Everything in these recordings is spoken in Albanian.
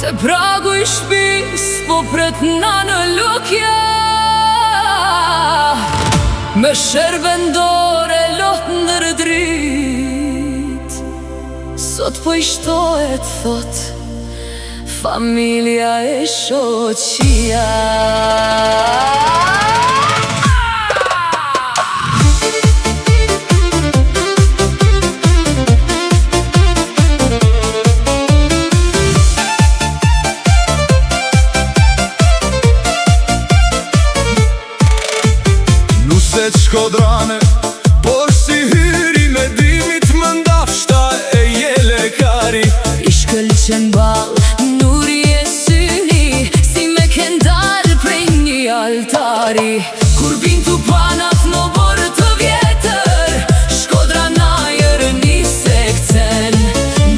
Te pragu I shpis po pretna në lukja, me shërbendore lot ndër drit. Sot po I shtohet thot familja e shoqia. Shkodrane, por si hyri me dimit më ndafshta e jele kari. I shkëlqen ball, nuri e syni, si me kendal prej një altari. Kur bin tu panat në borë të vjetër, Shkodra na jërë një sekcen.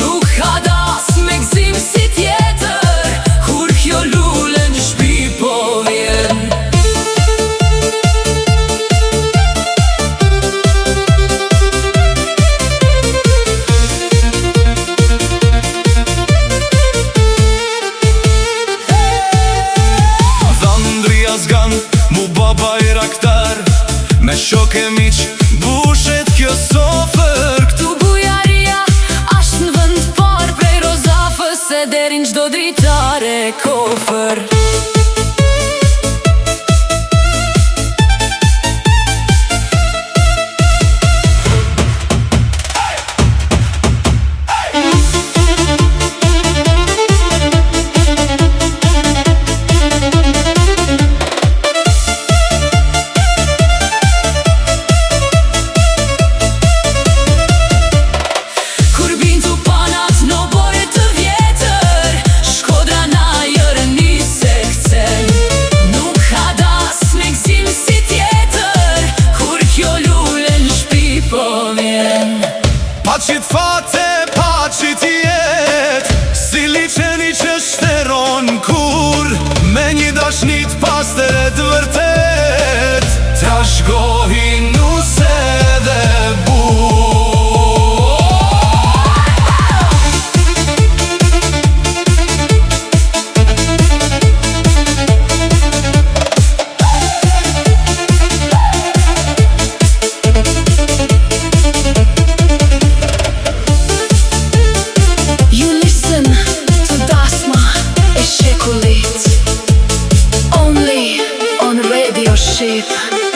Nuk ka das me gzim si tjetër, kur kjo lule në shpi po vjen. Mu baba I raktar, me shok e miq, bushet kjo sofer. Këtu bujaria, ashtë në vend par prej rozafës, se derin gjdo dritare kofër. Paqit fate, paqit jet, si liqeni që shteron kur, me një dashnit pas të vërtet, ta shgohin nuse dhe Only on Radio Ship.